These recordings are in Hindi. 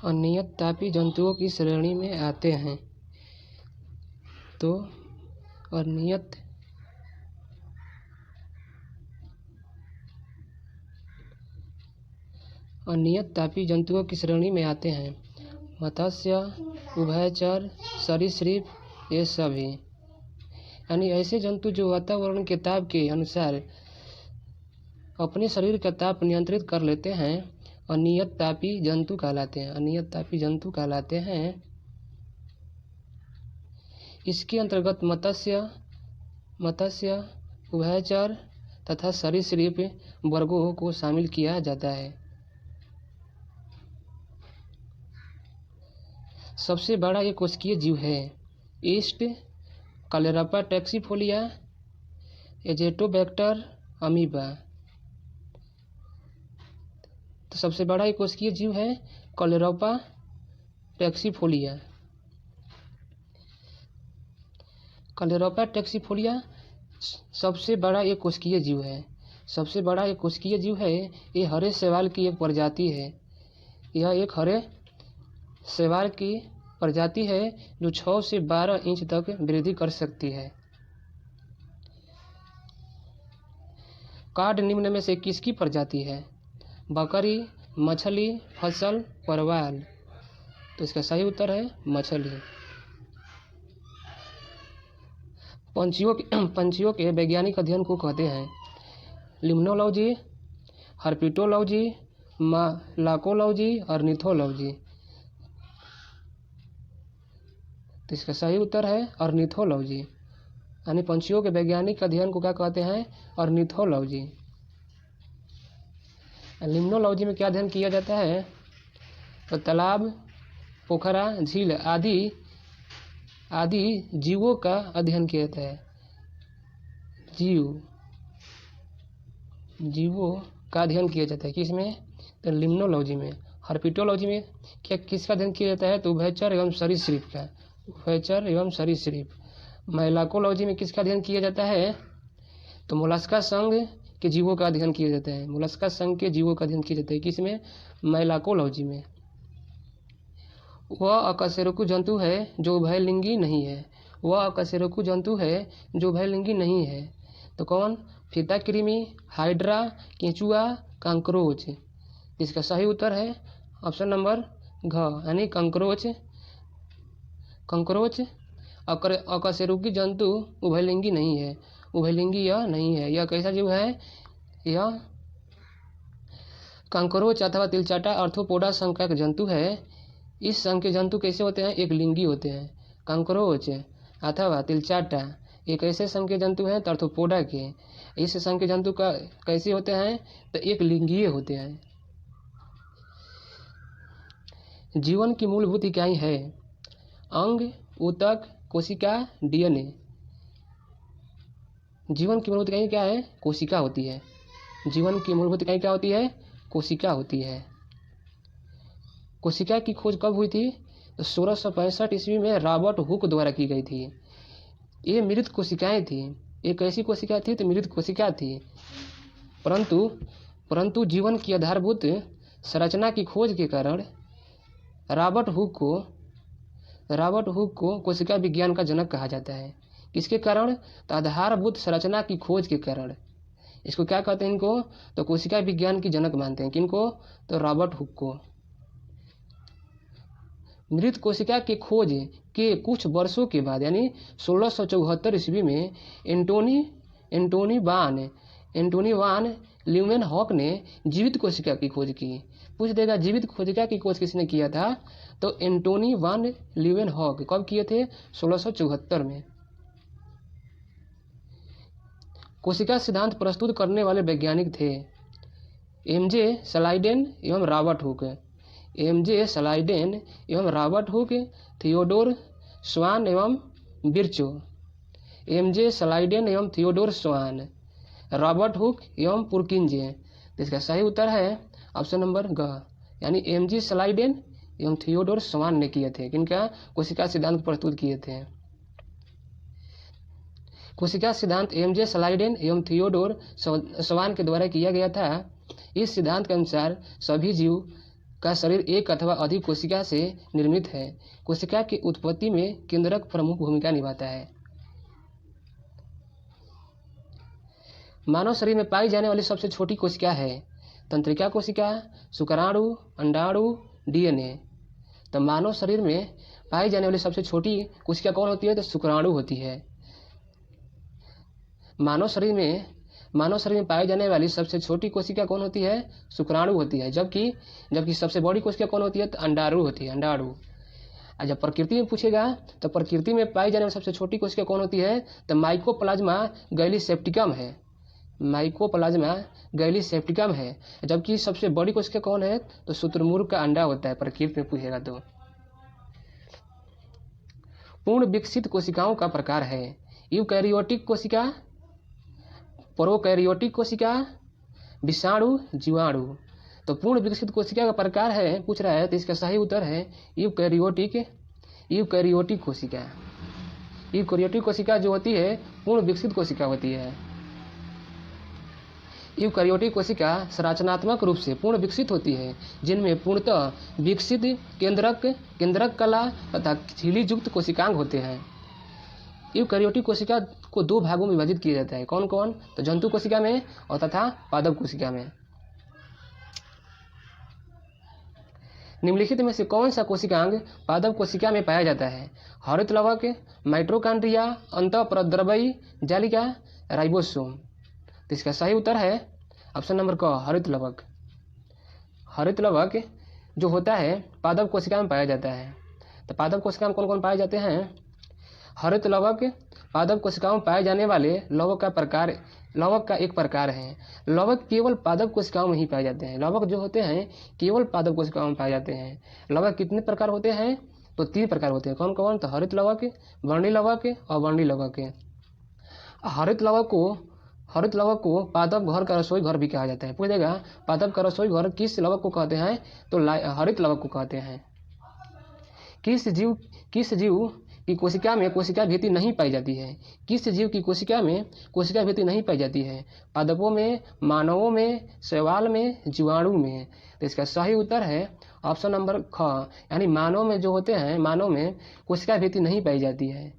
अनियत तापी जंतुओं की श्रेणी में आते हैं। तो अनियत तापी जंतुओं की श्रेणी में आते हैं मत्स्य, उभयचर, सरीसृप, ये सभी। यानी ऐसे जंतु जो वातावरण के ताप के अनुसार अपने शरीर का ताप नियंत्रित कर लेते हैं, अनियत तापी जंतु कहलाते हैं। अनियत तापी जंतु कहलाते हैं। इसके अंतर्गत मत्स्य, उभयचर तथा सरीसृप वर्गों को शामिल किया जाता है। सबसे बड़ा एक कोशिकीय जीव है ईस्ट कैलेरोपा टैक्सीफोलिया, एजेटोबैक्टर, अमीबा। तो सबसे बड़ा एक कोशिकीय जीव है कैलेरोपा टैक्सीफोलिया। कैलेरोपा टैक्सीफोलिया सबसे बड़ा एक कोशिकीय जीव है। सबसे बड़ा एक कोशिकीय जीव है। ये हरे शैवाल की एक प्रजाति है। यह एक हरे शैवाल की प्रजाति है जो 6 से 12 इंच तक वृद्धि कर सकती है। कार्ड निम्न में से किसकी प्रजाति है? बकरी, मछली, फसल, परवाल। तो इसका सही उत्तर है मछली। पंछियों के वैज्ञानिक अध्ययन को कहते हैं लिम्नोलॉजी, हर्पिटोलॉजी, मालाकोलॉजी, ऑर्निथोलॉजी। तो इसका सही उत्तर है ऑर्निथोलॉजी। यानी पंछियों के वैज्ञानिक अध्ययन को क्या कहते हैं? ऑर्निथोलॉजी। लिम्नोलॉजी में क्या अध्ययन किया जाता है? तो तालाब, पोखरा, झील आदि जीवों का अध्ययन किया जाता है। जीवों का अध्ययन किया जाता है किसमें? तो लिम्नोलॉजी में। हर्पिटोलॉजी में क्या किसका अध्ययन किया जाता है? तो उभयचर एवं सरीसृप का। उभयचर एवं सरीसृप। मालाकोलॉजी में किसका अध्ययन किया जाता है? तो मोलस्का संघ के जीवों का अध्ययन किया जाता है। मोलस्का संघ के जीवों का अध्ययन किया जाता है किसमें? मालाकोलॉजी में। वह अकशेरुकी जंतु है जो उभयलिंगी नहीं है। वह अकशेरुकी जंतु है जो उभयलिंगी नहीं है। तो कौन? फीताकृमि, हाइड्रा, केंचुआ, कांकरोच। इसका सही उत्तर है ऑप्शन नंबर घ, यानी कंकरोच। अकशेरुकी जंतु उभयलिंगी नहीं है। उभयलिंगी यह नहीं है। यह कैसा जीव है? यह कांकरोच अथवा तिलचाटा आर्थ्रोपोडा संघ का एक जंतु है। इस संघ के जंतु कैसे होते हैं? एक लिंगी होते हैं। कांकरोच अथवा तिलचाटा एक ऐसे संघ के जंतु हैं आर्थ्रोपोडा के। इस संघ के जंतु का कैसे होते हैं? तो एक लिंगीय होते हैं। जीवन की मूलभूत इकाई है अंग, ऊतक, कोशिका, डीएनए। जीवन की मूलभूत इकाई क्या है? कोशिका होती है। जीवन की मूलभूत इकाई क्या होती है? कोशिका होती है। कोशिका की खोज कब हुई थी? तो 1665 ईस्वी में रॉबर्ट हुक द्वारा की गई थी। ये मृत कोशिकाएं थी। एक ऐसी कोशिका थी तो मृत कोशिका थी। परंतु जीवन की आधारभूत संरचना की खोज के कारण रॉबर्ट हुक को कोशिका विज्ञान का जनक कहा जाता है। किसके कारण? तो आधारभूत संरचना की खोज के कारण। इसको क्या कहते हैं? इनको तो कोशिका विज्ञान की जनक मानते हैं। किनको? तो रॉबर्ट हुक को। मृत कोशिका की खोज के कुछ वर्षों के बाद यानी 1674 ईस्वी में एंटोनी वान ल्यूमेनहॉक ने जीवित कोशिका की खोज की। पूछ देगा जीवित कोशिका की खोज किसने किया था? तो एंटोनी वान ल्यूमेनहॉक। कब किए थे? 1674 में। कोशिका सिद्धांत प्रस्तुत करने वाले वैज्ञानिक थे एमजे सलाइडेन एवं रॉबर्ट हुक। एमजे सलाइडेन एवं रॉबर्ट हुक, थियोडोर स्वान एवं बिर्चो। एमजे सलाइडेन एवं थियोडोर स्वान, रॉबर्ट हुक एवं पुरकिंजे। तो इसका सही उत्तर है ऑप्शन नंबर ग, यानी एमजे सलाइडेन एवं थियोडोर स्वान ने किए थे। किनका? कोशिका सिद्धांत प्रस्तुत किए थे। कोशिका सिद्धांत एमजे सलाइडेन एवं थियोडोर स्वान के द्वारा किया गया था। इस सिद्धांत के अनुसार सभी जीव का शरीर एक अथवा अधिक कोशिका से निर्मित है। कोशिका की उत्पत्ति में केंद्रक प्रमुख भूमिका निभाता है। मानव शरीर में पाई जाने वाली सबसे छोटी कोशिका है तंत्रिका कोशिका, शुक्राणु, अंडाणु, डीएनए। तो मानव शरीर में पाई जाने वाली सबसे छोटी कोशिका कौन होती है? तो शुक्राणु होती है। मानव शरीर में पाई जाने वाली सबसे छोटी कोशिका कौन होती है? शुक्राणु होती है। जबकि सबसे बड़ी कोशिका कौन होती है? तो अंडाणु होती है, अंडाणु। और जब प्रकृति में पूछेगा तो प्रकृति में पाई जाने वाली सबसे छोटी कोशिका कौन होती है? तो माइकोप्लाज्मा गैलीसेप्टिकम है, माइकोप्लाज्मा गैलीसेप्टिकम है। जबकि सबसे बड़ी कोशिका कौन है? तो शुतुरमुर्ग का अंडा होता है, प्रकृति में पूछेगा तो। पूर्ण विकसित कोशिकाओं का प्रकार है यूकैरियोटिक कोशिका, प्रोकैरियोटिक कोशिका, विषाणु, जीवाणु। तो पूर्ण विकसित कोशिका का प्रकार है पूछ रहा है, तो इसका सही उत्तर है यूकैरियोटिक कोशिका। यूकैरियोटिक कोशिका जो होती है पूर्ण विकसित कोशिका होती है। यूकैरियोटिक कोशिका संरचनात्मक रूप से पूर्ण विकसित होती है, जिनमें पूर्णतः विकसित केंद्रक कला तथा झिल्ली युक्त कोशिकांग होते हैं। यूकैरियोटिक कोशिका को दो भागों में विभाजित किया जाता है। कौन कौन? तो जंतु कोशिका में और तथा पादप कोशिका में। निम्नलिखित में से कौन सा कोशिकांग पादप कोशिका में पाया जाता है? हरित लवक, माइटोकॉन्ड्रिया, अंतःप्रद्रव्यी जालिका, राइबोसोम। तो इसका सही उत्तर है ऑप्शन नंबर क, हरित लवक। हरित लवक जो होता है पादप कोशिका में पाया जाता है। तो पादप कोशिका में कौन कौन पाए जाते हैं? हरित लवक पादप कोशिकाओं में पाए जाने वाले लवक का एक प्रकार है। लवक केवल पादप कोशिकाओं में ही पाए जाते हैं। लवक जो होते हैं केवल पादप कोशिकाओं में पाए जाते हैं। लवक कितने प्रकार होते हैं? तो 3 प्रकार होते हैं। कौन कौन? तो हरित लवक, वर्णी लवक और वर्णी लवक। हरित लवक को पादप घर का रसोई घर भी कहा जाता है। पूछेगा पादप का रसोई घर किस लवक को कहते हैं? तो हरित लवक को कहते हैं। किस जीव की कोशिका में कोशिका भित्ति नहीं पाई जाती है? किस जीव की कोशिका में कोशिका भित्ति नहीं पाई जाती है? पादपों में, मानवों में, शैवाल में, जीवाणु में। तो इसका सही उत्तर है ऑप्शन नंबर ख, यानी मानव में जो होते हैं, मानव में कोशिका भित्ति नहीं पाई जाती है।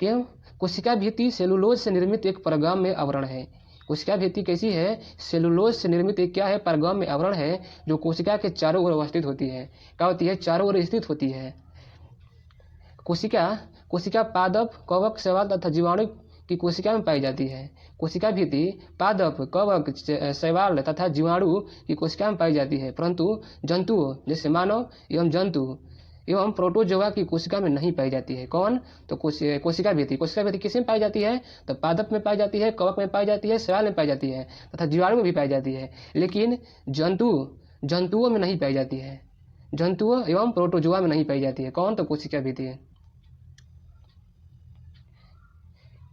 क्यों? कोशिका भित्ति सेलुलोज से निर्मित एक परगाम्य आवरण है। कोशिका भित्ति कैसी है? सेलुलोज से निर्मित एक क्या है? परगाम्य आवरण है, जो कोशिका के चारों ओर अवस्थित होती है। क्या होती है? चारों ओर स्थित होती है। कोशिका पादप, कवक, शैवाल तथा जीवाणु की कोशिका में पाई जाती है। कोशिका भित्ति पादप, कवक, शैवाल तथा जीवाणु की कोशिका में पाई जाती है, परंतु जंतुओं जैसे मानव एवं जंतु एवं प्रोटोजोआ की कोशिका में नहीं पाई जाती है। कौन? तो कोशिका भित्ति किस में पाई जाती है? तो पादप में पाई जाती है, कवक में पाई जाती है, शैवाल में पाई जाती है तथा जीवाणु में भी पाई जाती है। लेकिन जंतुओं में नहीं पाई जाती है। जंतुओं एवं प्रोटोजोआ में नहीं पाई जाती है। कौन? तो कोशिका भित्ति।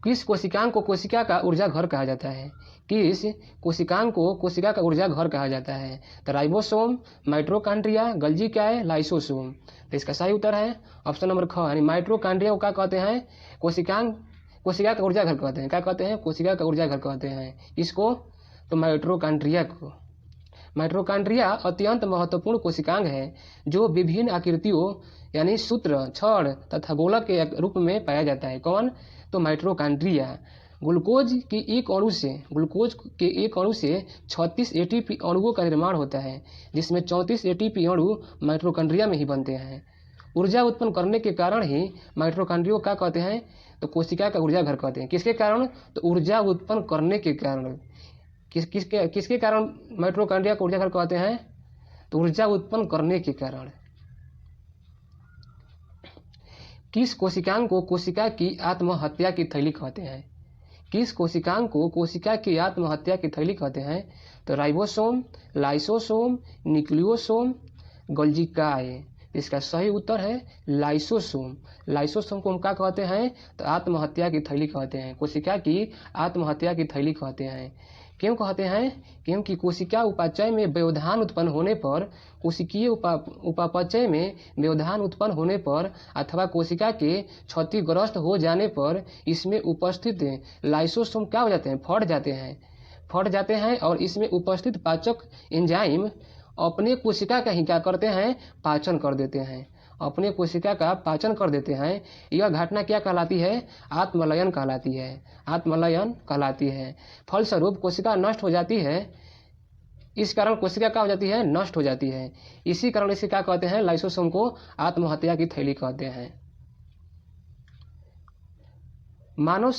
किस कोशिकांग को कोशिका का ऊर्जा घर कहा जाता है? किस कोशिकांग को कोशिका का ऊर्जा घर कहा जाता है? तो राइबोसोम, माइटोकॉन्ड्रिया, गोल्गी काय, लाइसोसोम। तो इसका सही उत्तर है ऑप्शन नंबर ख, यानी माइटोकॉन्ड्रिया को क्या कहते हैं? कोशिका का ऊर्जा घर कहते हैं। क्या कहते हैं? कोशिका का ऊर्जा घर कहते हैं। इसको तो माइटोकॉन्ड्रिया को। माइटोकॉन्ड्रिया अत्यंत महत्वपूर्ण कोशिकांग है, जो विभिन्न आकृतियों यानी सूत्र, छड़ तथा गोलक के रूप में पाया जाता है। कौन? तो माइटोकॉन्ड्रिया। ग्लूकोज के एक अणु से 36 एटीपी अणुओं का निर्माण होता है, जिसमें 34 एटीपी अणु माइटोकॉन्ड्रिया में ही बनते हैं। ऊर्जा उत्पन्न करने के कारण ही माइटोकॉन्ड्रिया को क्या कहते हैं? तो कोशिका का ऊर्जा घर कहते हैं। किसके कारण? तो ऊर्जा उत्पन्न करने के कारण। किसके कारण माइटोकॉन्ड्रिया को ऊर्जा घर कहते हैं? तो ऊर्जा उत्पन्न करने के कारण। किस कोशिकांग को कोशिका की आत्महत्या की थैली कहते हैं? किस कोशिकांग को कोशिका की आत्महत्या की थैली कहते हैं? तो राइबोसोम, लाइसोसोम, न्यूक्लियोसोम, गोल्गी काय। इसका सही उत्तर है लाइसोसोम। लाइसोसोम को हम क्या कहते हैं? तो आत्महत्या की थैली कहते हैं। कोशिका की आत्महत्या की थैली कहते हैं। क्यों कहते हैं? क्योंकि कोशिका उपापचय में व्यवधान उत्पन्न होने पर, कोशिकीय उपापचय में व्यवधान उत्पन्न होने पर अथवा कोशिका के क्षतिग्रस्त हो जाने पर इसमें उपस्थित लाइसोसोम क्या हो जाते हैं? फट जाते हैं और इसमें उपस्थित पाचक एंजाइम अपने कोशिका का ही क्या करते हैं, पाचन कर देते हैं, अपने कोशिका का पाचन कर देते हैं। यह घटना क्या कहलाती है, आत्मलयन कहलाती है, आत्मलयन कहलाती है। फलस्वरूप कोशिका नष्ट हो जाती है, इस कारण कोशिका क्या हो जाती है, नष्ट हो जाती है। इसी कारण इसे क्या कहते हैं, लाइसोसोम को आत्महत्या की थैली कहते हैं। मानव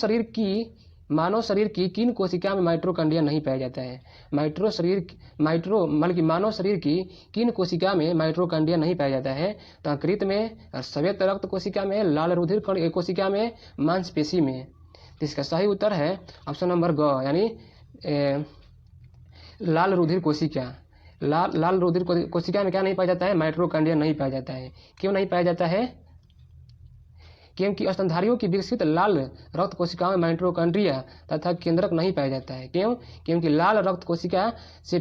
शरीर की किन कोशिका में माइटोकॉन्ड्रिया नहीं पाया जाता है। मानव शरीर की किन कोशिका में माइटोकॉन्ड्रिया नहीं पाया जाता है। तो यकृत में, श्वेत रक्त कोशिका में, लाल रुधिर कण कोशिका में, मांसपेशी में। तो इसका सही उत्तर है ऑप्शन नंबर ग, यानी लाल रुधिर कोशिका। लाल रुधिर कोशिका में क्या नहीं पाया जाता है, माइटोकॉन्ड्रिया नहीं पाया जाता है। क्यों नहीं पाया जाता है, क्योंकि स्तनधारियों की विकसित लाल रक्त कोशिकाओं में माइटोकॉन्ड्रिया तथा केंद्रक नहीं पाया जाता है। क्यों, क्योंकि लाल रक्त कोशिका से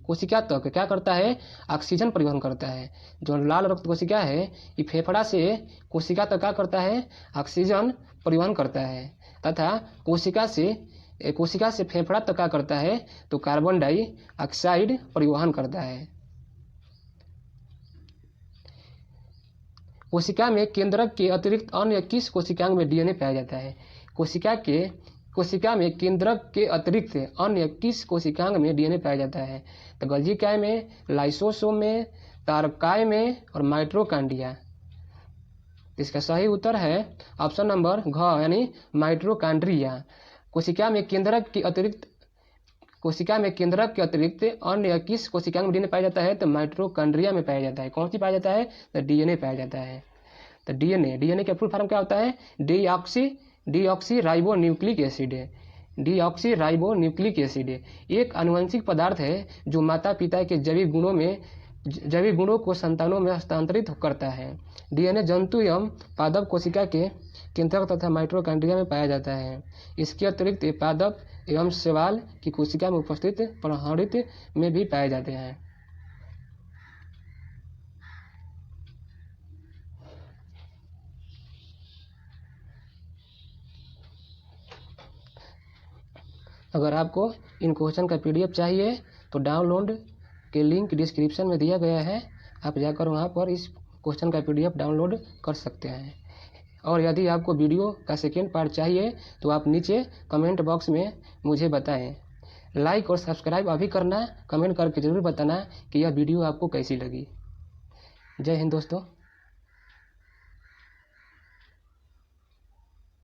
कोशिका तक क्या करता है, ऑक्सीजन परिवहन करता है। जो लाल रक्त कोशिका है ये फेफड़ा से कोशिका तक क्या करता है, ऑक्सीजन परिवहन करता है, तथा कोशिका से फेफड़ा तक क्या करता है, तो कार्बन डाइऑक्साइड परिवहन करता है। कोशिका में केंद्रक के अतिरिक्त अन्य किस कोशिकांग में डीएनए पाया जाता है। कोशिका में केंद्रक के अतिरिक्त अन्य किस कोशिकांग में डीएनए पाया जाता है। तो गोल्गी में, लाइसोसोम में, तारकाय में और माइटोकॉन्ड्रिया। इसका सही उत्तर है ऑप्शन नंबर घ, यानी माइटोकॉन्ड्रिया। कोशिका में केंद्रक के अतिरिक्त अन्य किस कोशिका में डीएनए पाया जाता है। तो माइटोकॉन्ड्रिया में पाया जाता है। कौन सी पाया जाता है, तो डीएनए पाया जाता है। तो डीएनए का फुल फॉर्म क्या होता है, डीऑक्सी राइबो न्यूक्लिक एसिड है। डीऑक्सी राइबो न्यूक्लिक एसिड एक आनुवंशिक पदार्थ है जो माता पिता के जैविक गुणों को संतानों में हस्तांतरित करता है। डीएनए जंतु एवं पादप कोशिका के केंद्रक तथा माइटोकॉन्ड्रिया में पाया जाता है। इसके अतिरिक्त पादप एवं शैवाल की कोशिका में उपस्थित प्रहरित में भी पाए जाते हैं। अगर आपको इन क्वेश्चन का पीडीएफ चाहिए तो डाउनलोड के लिंक डिस्क्रिप्शन में दिया गया है, आप जाकर वहां पर इस क्वेश्चन का पीडीएफ डाउनलोड कर सकते हैं। और यदि आपको वीडियो का सेकेंड पार्ट चाहिए तो आप नीचे कमेंट बॉक्स में मुझे बताएं। लाइक और सब्सक्राइब अभी करना, कमेंट करके ज़रूर बताना कि यह वीडियो आपको कैसी लगी। जय हिंद दोस्तों।